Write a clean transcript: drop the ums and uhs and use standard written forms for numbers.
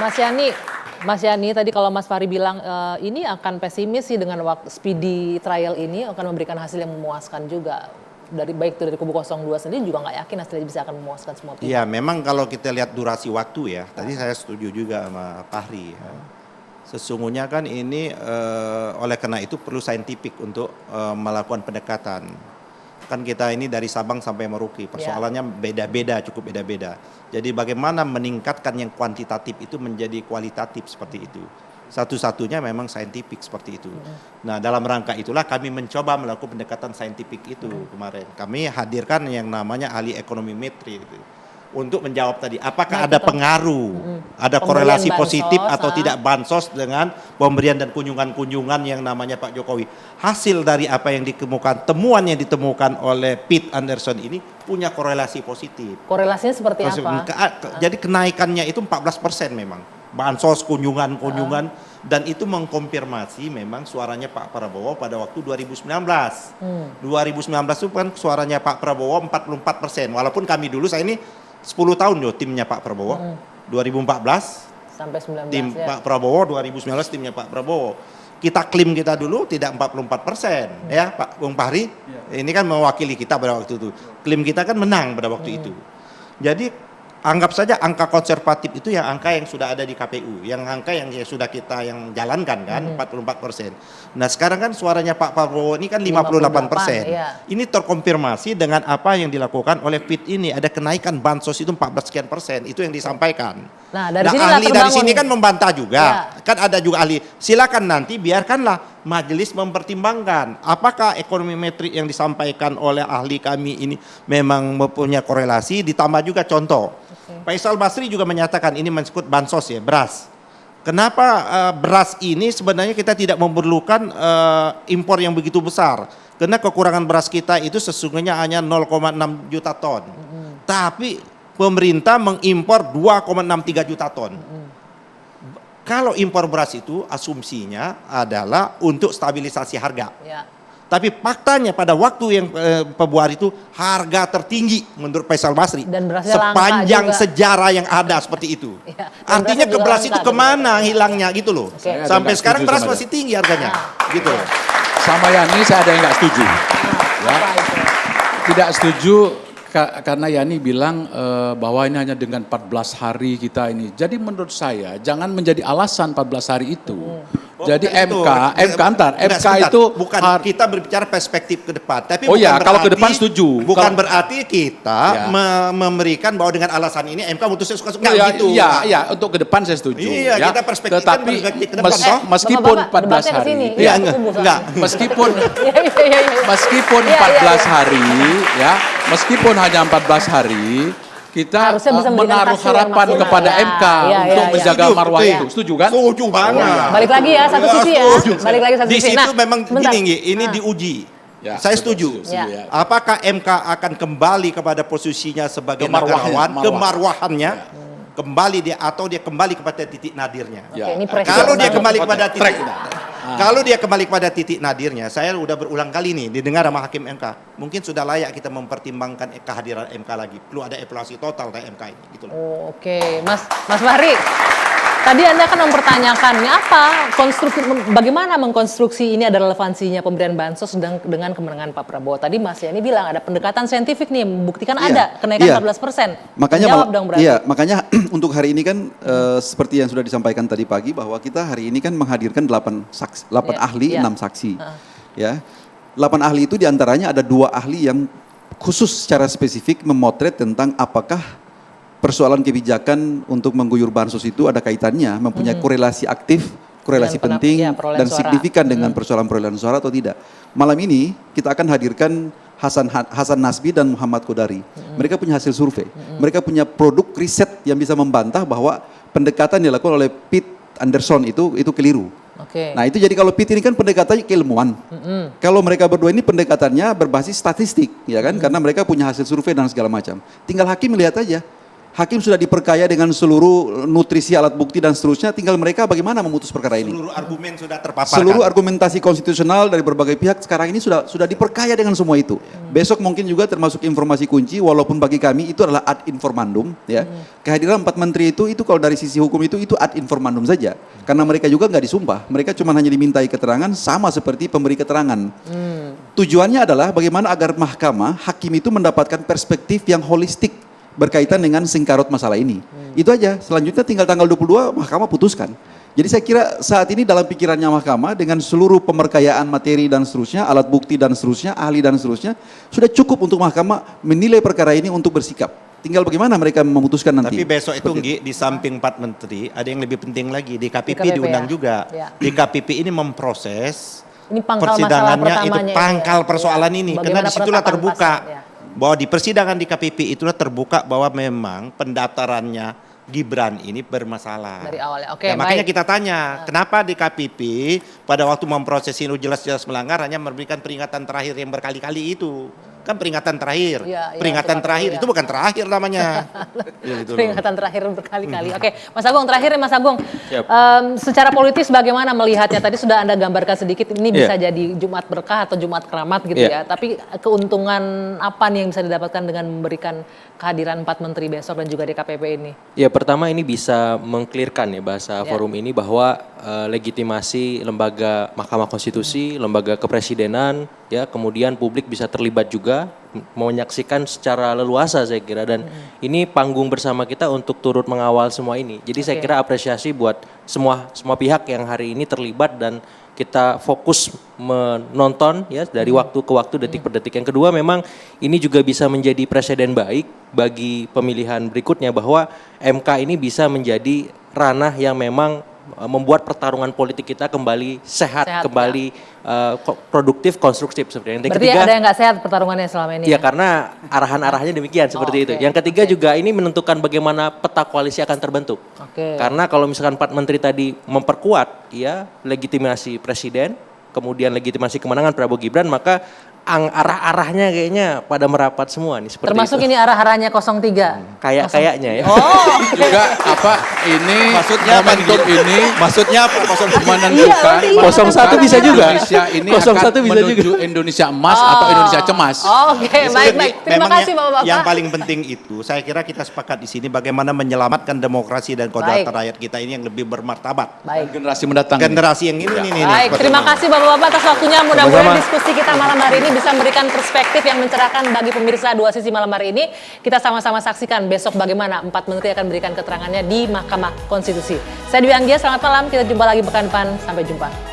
Mas Yani tadi kalau Mas Fahri bilang ini akan pesimis sih dengan waktu speedy trial ini akan memberikan hasil yang memuaskan juga. Baik itu dari kubu 02 sendiri juga nggak yakin hasilnya bisa akan memuaskan semua pihak. Iya, memang kalau kita lihat durasi waktu ya, tadi saya setuju juga sama Fahri. Ya. Sesungguhnya kan ini oleh karena itu perlu saintifik untuk melakukan pendekatan. Kan kita ini dari Sabang sampai Merauke, persoalannya beda-beda, cukup beda-beda. Jadi bagaimana meningkatkan yang kuantitatif itu menjadi kualitatif seperti itu. Satu-satunya memang saintifik seperti itu. Nah, dalam rangka itulah kami mencoba melakukan pendekatan saintifik itu kemarin. Kami hadirkan yang namanya ahli ekonomimetri gitu. Untuk menjawab tadi, apakah ada pengaruh, ada korelasi positif atau tidak bansos dengan pemberian dan kunjungan-kunjungan yang namanya Pak Jokowi. Hasil dari apa yang ditemukan, temuan yang ditemukan oleh Pete Anderson ini punya korelasi positif. Korelasinya seperti apa? Jadi kenaikannya itu 14% memang. Bansos, kunjungan-kunjungan, dan itu mengkonfirmasi memang suaranya Pak Prabowo pada waktu 2019. 2019 itu kan suaranya Pak Prabowo 44%, walaupun kami dulu, saya ini 10 tahun loh timnya Pak Prabowo, 2014 sampai 19 tim ya. Pak Prabowo, 2019 timnya Pak Prabowo. Kita klaim kita dulu tidak 44%, ya Pak Bung Fahri, ini kan mewakili kita pada waktu itu. Klaim kita kan menang pada waktu itu. Jadi anggap saja angka konservatif itu yang angka yang sudah ada di KPU, yang angka yang sudah kita yang jalankan kan 44%. Nah sekarang kan suaranya Pak Prabowo ini kan 58%. Ini terkonfirmasi dengan apa yang dilakukan oleh Pete ini, ada kenaikan bansos itu 14 sekian persen, itu yang disampaikan. Nah dari ahli dari sini kan membantah juga, kan ada juga ahli. Silakan nanti biarkanlah majelis mempertimbangkan apakah ekonometri yang disampaikan oleh ahli kami ini memang mempunyai korelasi, ditambah juga contoh. Faisal Basri juga menyatakan ini menyebut bansos ya, beras. Kenapa beras ini sebenarnya kita tidak memerlukan impor yang begitu besar? Karena kekurangan beras kita itu sesungguhnya hanya 0,6 juta ton. Tapi pemerintah mengimpor 2,63 juta ton. Kalau impor beras itu asumsinya adalah untuk stabilisasi harga. Tapi faktanya pada waktu yang Februari itu harga tertinggi menurut Faisal Basri. Dan sepanjang sejarah yang ada seperti itu. Artinya ke beras itu kemana hilangnya gitu loh. Sampai sekarang beras masih tinggi harganya. Gitu. Sama Yani saya ada yang nggak setuju. Tidak setuju karena Yani bilang bahwa ini hanya dengan 14 hari kita ini. Jadi menurut saya jangan menjadi alasan 14 hari itu. Jadi MK itu bukan kita berbicara perspektif ke depan, tapi kalau ke depan setuju. Bukan berarti kita memberikan bahwa dengan alasan ini MK memutuskan suka-suka gitu. Iya, untuk ke depan saya setuju. Iya, kita perspektifkan tetapi ke depan. Meskipun 14 hari. Meskipun 14 hari ya, meskipun hanya 14 hari kita menaruh harapan kepada MK untuk menjaga marwah itu. Setuju kan? Setuju banget. Balik lagi ya satu sisi ya. Balik lagi satu sisi. Di situ memang gini, ini diuji. Saya setuju. Apakah MK akan kembali kepada posisinya sebagai negarawan, kemarwahannya, kembali dia atau dia kembali kepada titik nadirnya. Kalau dia kembali kepada titik Kalau dia kembali kepada titik nadirnya, saya udah berulang kali nih didengar sama hakim MK. Mungkin sudah layak kita mempertimbangkan kehadiran MK lagi. Perlu ada evaluasi total dari MK ini, gitu loh. Oke, Mas Fahri. Tadi Anda kan mempertanyakan bagaimana mengkonstruksi ini ada relevansinya pemberian bansos dengan kemenangan Pak Prabowo. Tadi Mas Yani bilang ada pendekatan saintifik nih, membuktikan ada kenaikan 14%. Makanya untuk hari ini kan seperti yang sudah disampaikan tadi pagi bahwa kita hari ini kan menghadirkan 8 ahli, 6 saksi. Ya. 8 ahli itu diantaranya ada 2 ahli yang khusus secara spesifik memotret tentang apakah persoalan kebijakan untuk mengguyur bansos itu ada kaitannya, mempunyai korelasi aktif, korelasi penting dan signifikan dengan persoalan perolehan suara atau tidak. Malam ini kita akan hadirkan Hasan Nasbi dan Muhammad Kodari. Mereka punya hasil survei, mereka punya produk riset yang bisa membantah bahwa pendekatan yang dilakukan oleh Pete Anderson itu keliru. Nah itu jadi kalau Pete ini kan pendekatannya keilmuan. Kalau mereka berdua ini pendekatannya berbasis statistik, ya kan? Karena mereka punya hasil survei dan segala macam. Tinggal hakim melihat aja. hakim sudah diperkaya dengan seluruh nutrisi alat bukti dan seterusnya, tinggal mereka bagaimana memutus perkara ini. Seluruh argumen sudah terpaparkan. Seluruh argumentasi konstitusional dari berbagai pihak sekarang ini sudah diperkaya dengan semua itu. Besok mungkin juga termasuk informasi kunci, walaupun bagi kami itu adalah ad informandum, ya. Kehadiran 4 menteri itu kalau dari sisi hukum itu ad informandum saja, karena mereka juga nggak disumpah, mereka cuma hanya dimintai keterangan sama seperti pemberi keterangan. Tujuannya adalah bagaimana agar mahkamah, hakim itu mendapatkan perspektif yang holistik berkaitan dengan sengkarut masalah ini. Itu aja, selanjutnya tinggal tanggal 22 mahkamah putuskan. Jadi saya kira saat ini dalam pikirannya mahkamah dengan seluruh pemerkayaan materi dan seterusnya, alat bukti dan seterusnya, ahli dan seterusnya, sudah cukup untuk mahkamah menilai perkara ini untuk bersikap. Tinggal bagaimana mereka memutuskan nanti. Tapi besok itu Nggi, di samping 4 menteri, ada yang lebih penting lagi, di KPP, KPP diundang ya? juga. Ya. Di KPP ini memproses Ini pangkal masalah persidangannya itu pertamanya pangkal ya. persoalan Ya. ini. Bagaimana Karena disitulah penetapan terbuka. pasal, ya. Bahwa di persidangan di KPP itulah terbuka bahwa memang pendaftarannya Gibran ini bermasalah. Dari awal ya. Oke, Ya, makanya baik. kita tanya, kenapa di KPP pada waktu memproses ini jelas-jelas melanggar hanya memberikan peringatan terakhir yang berkali-kali itu. Kan peringatan terakhir. Iya, iya, peringatan itu terakhir iya. itu bukan terakhir namanya. Ya, gitu loh. Peringatan terakhir berkali-kali. Oke, Mas Agung, terakhir ya Mas Agung. Siap. Secara politis bagaimana melihatnya? Tadi sudah Anda gambarkan sedikit, ini Iya. bisa jadi Jumat berkah atau Jumat keramat gitu Iya. ya. Tapi keuntungan apa nih yang bisa didapatkan dengan memberikan kehadiran 4 menteri besok dan juga DKPP ini? Ya pertama ini bisa mengklirkan ya bahasa Ya. forum ini bahwa legitimasi lembaga Mahkamah Konstitusi, lembaga kepresidenan, ya kemudian publik bisa terlibat juga menyaksikan secara leluasa saya kira dan ini panggung bersama kita untuk turut mengawal semua ini. Jadi saya Oke. kira apresiasi buat semua pihak yang hari ini terlibat dan kita fokus menonton ya dari waktu ke waktu, detik per detik. Yang kedua memang ini juga bisa menjadi presiden baik bagi pemilihan berikutnya bahwa MK ini bisa menjadi ranah yang memang membuat pertarungan politik kita kembali sehat, Sehat, kembali produktif, konstruktif seperti yang Berarti ada yang nggak sehat pertarungannya selama ini ya ya? karena arahan-arahannya demikian seperti itu. oke. Yang ketiga juga ini menentukan bagaimana peta koalisi akan terbentuk. Oke. Karena kalau misalkan 4 menteri tadi memperkuat ya legitimasi presiden, kemudian legitimasi kemenangan Prabowo Gibran, maka arah-arahnya kayaknya pada merapat semua nih seperti Termasuk itu. ini arah-arahnya 03? Kayaknya ya. Oh, Juga ini Maksudnya apa momentum nih? ini Maksudnya apa? menentukan Iya, berarti 01 bisa juga. Indonesia ini 01 akan bisa menuju juga. Indonesia emas atau Indonesia cemas. Oke, baik-baik. Terima Memang kasih Bapak-Bapak. Yang paling penting itu, saya kira kita sepakat di sini bagaimana menyelamatkan demokrasi dan kodrat Baik. rakyat kita ini yang lebih bermartabat. Baik. Generasi mendatang. Generasi yang ini nih. Baik, seperti terima ini. kasih Bapak-Bapak atas waktunya. Mudah-mudahan Sama-sama. diskusi kita malam hari ini bisa memberikan perspektif yang mencerahkan bagi pemirsa Dua Sisi malam hari ini. Kita sama-sama saksikan besok bagaimana 4 menteri akan memberikan keterangannya di Mahkamah Konstitusi. Saya Dwi Anggia, selamat malam. Kita jumpa lagi pekan depan. Sampai jumpa.